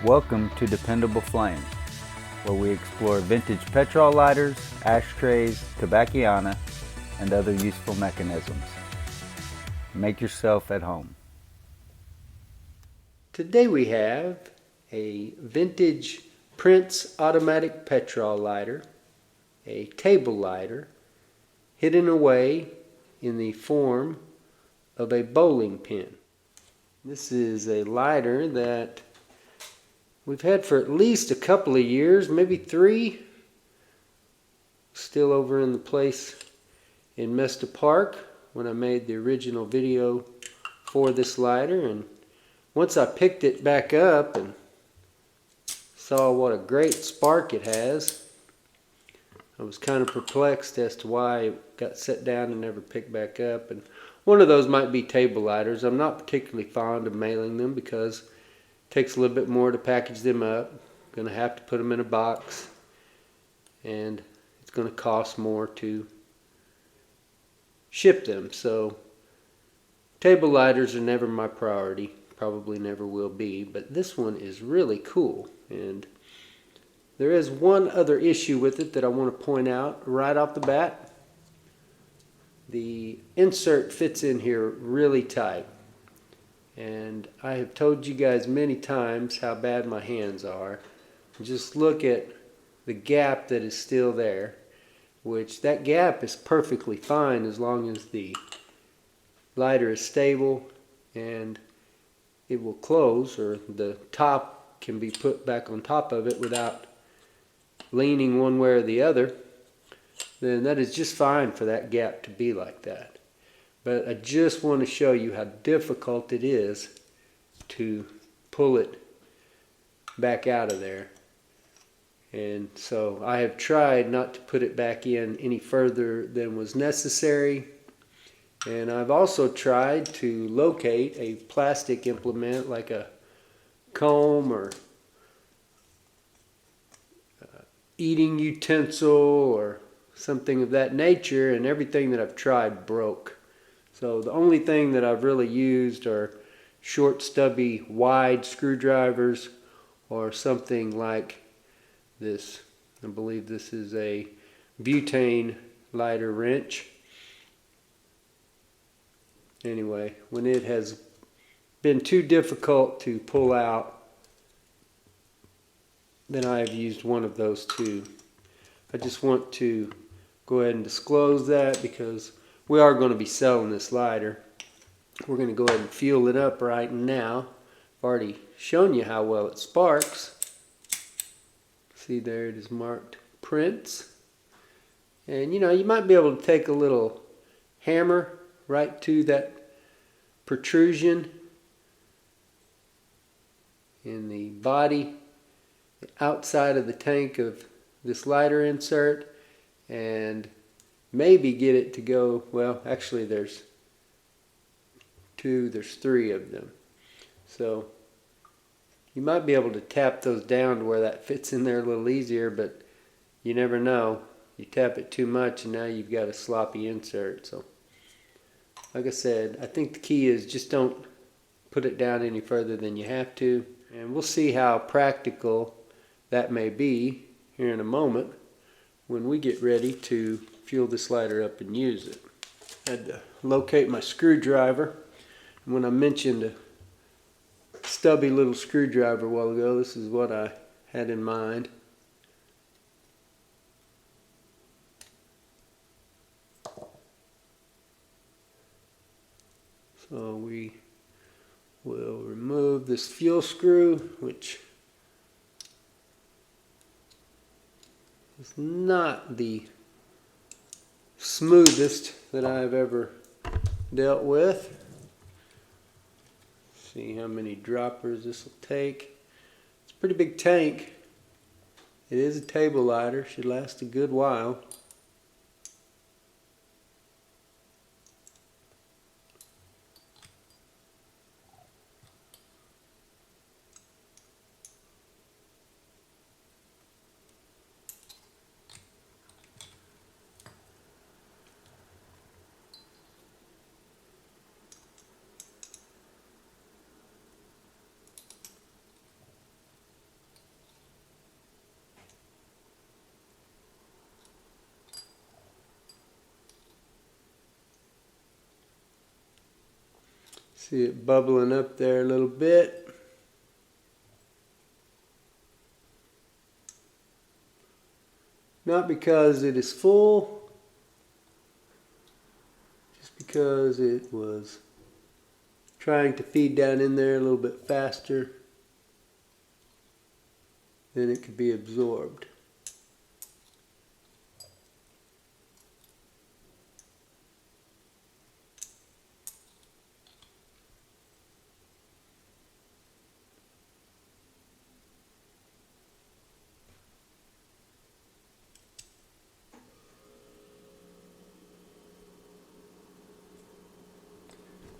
Welcome to Dependable Flame, where we explore vintage petrol lighters, ashtrays, tobacconiana, and other useful mechanisms. Make yourself at home. Today we have a vintage Prince automatic petrol lighter, a table lighter, hidden away in the form of a bowling pin. This is a lighter that we've had for at least a couple of years, maybe 3. Still over in the place in Mesta Park when I made the original video for this lighter, and once I picked it back up and saw what a great spark it has, I was kind of perplexed as to why it got set down and never picked back up. And one of those might be table lighters. I'm not particularly fond of mailing them because it takes a little bit more to package them up. I'm going to have to put them in a box, and it's going to cost more to ship them. So table lighters are never my priority, probably never will be, but this one is really cool. And there is one other issue with it that I want to point out right off the bat. The insert fits in here really tight, and I have told you guys many times how bad my hands are. Just look at the gap that is still there, which that gap is perfectly fine as long as the lighter is stable and it will close, or the top can be put back on top of it without leaning one way or the other. Then that is just fine for that gap to be like that. But I just want to show you how difficult it is to pull it back out of there. And so I have tried not to put it back in any further than was necessary. And I've also tried to locate a plastic implement like a comb or eating utensil or something of that nature, and everything that I've tried broke. So the only thing that I've really used are short, stubby, wide screwdrivers, or something like this. I believe this is a butane lighter wrench. Anyway, when it has been too difficult to pull out, then I have used one of those two. I just want to go ahead and disclose that because we are going to be selling this lighter. We're going to go ahead and fuel it up right now. I've already shown you how well it sparks. See, there it is marked Prince. And you know, you might be able to take a little hammer right to that protrusion in the body, the outside of the tank of this lighter insert, and maybe get it to go, well, actually there's 3 of them. So you might be able to tap those down to where that fits in there a little easier, but you never know. You tap it too much and now you've got a sloppy insert. So like I said, I think the key is just don't put it down any further than you have to. And we'll see how practical that may be here in a moment when we get ready to fuel this lighter up and use it. I had to locate my screwdriver. And when I mentioned a stubby little screwdriver a while ago, this is what I had in mind. So we will remove this fuel screw, which is not the smoothest that I've ever dealt with. See how many droppers this will take. It's a pretty big tank. It is a table lighter, should last a good while. See it bubbling up there a little bit. Not because it is full, just because it was trying to feed down in there a little bit faster than it could be absorbed.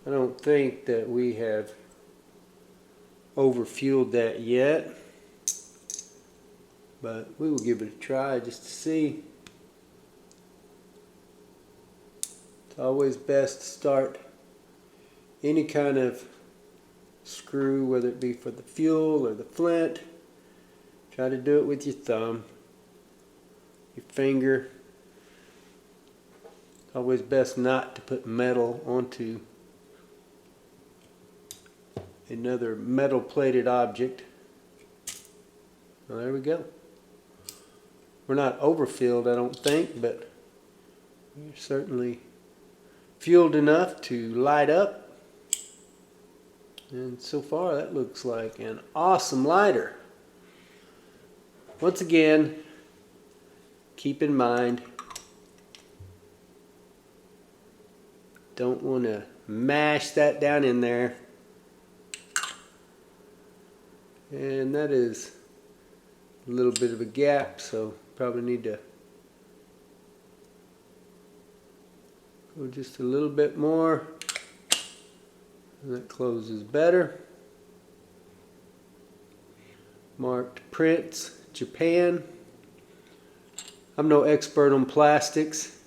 I don't think that we have overfueled that yet, but we will give it a try just to see. It's always best to start any kind of screw, whether it be for the fuel or the flint. Try to do it with your thumb, your finger. It's always best not to put metal onto another metal plated object. Well, there we go. We're not overfilled, I don't think, but we're certainly fueled enough to light up. And so far that looks like an awesome lighter. Once again, keep in mind, don't want to mash that down in there. And that is a little bit of a gap, so probably need to go just a little bit more. And that closes better. Marked prints, Japan. I'm no expert on plastics.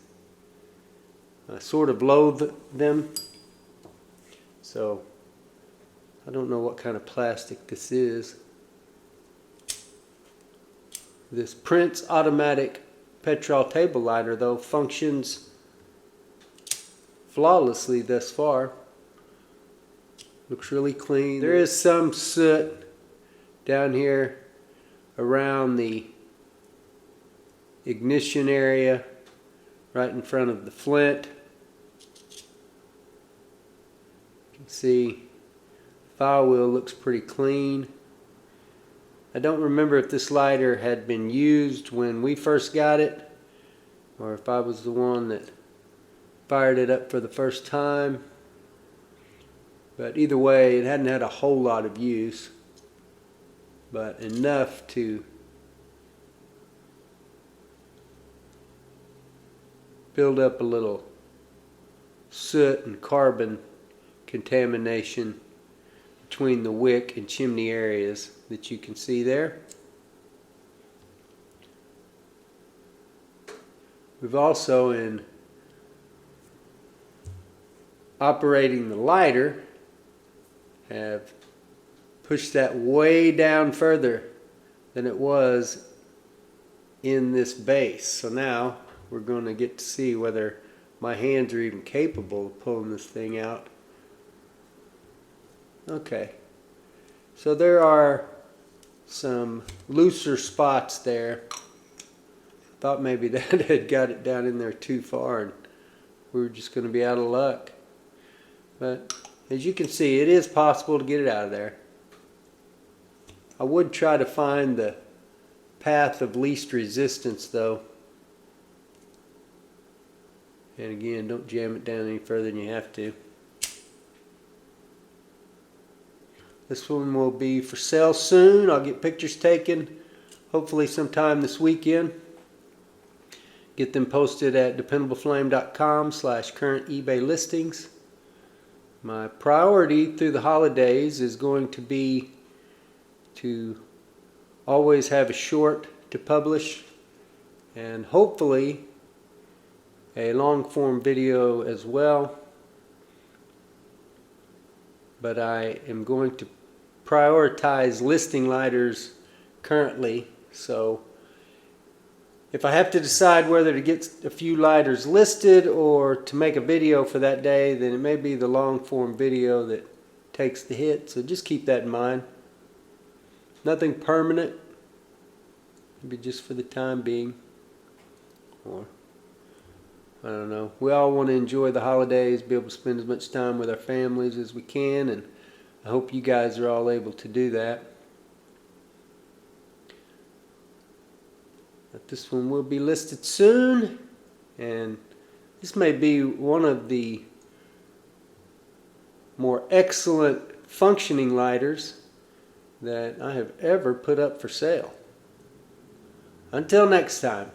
I sort of loathe them. So I don't know what kind of plastic this is. This Prince automatic Petrol table lighter, though, functions flawlessly thus far. Looks really clean. There is some soot down here around the ignition area, right in front of the flint. You can see firewheel looks pretty clean. I don't remember if this lighter had been used when we first got it, or if I was the one that fired it up for the first time. But either way, it hadn't had a whole lot of use, but enough to build up a little soot and carbon contamination between the wick and chimney areas that you can see there. We've also, in operating the lighter, have pushed that way down further than it was in this base. So now we're going to get to see whether my hands are even capable of pulling this thing out. Okay, so there are some looser spots there. Thought maybe that had got it down in there too far and we were just going to be out of luck. But as you can see, it is possible to get it out of there. I would try to find the path of least resistance though. And again, don't jam it down any further than you have to. This one will be for sale soon. I'll get pictures taken, hopefully sometime this weekend. Get them posted at dependableflame.com/current eBay listings. My priority through the holidays is going to be to always have a short to publish and hopefully a long form video as well. But I am going to prioritize listing lighters currently, so If I have to decide whether to get a few lighters listed or to make a video for that day, then it may be the long form video that takes the hit. So just keep that in mind. Nothing permanent. Maybe just for the time being. Or, I don't know. We all want to enjoy the holidays, be able to spend as much time with our families as we can, and I hope you guys are all able to do that. But this one will be listed soon, and this may be one of the more excellent functioning lighters that I have ever put up for sale. Until next time.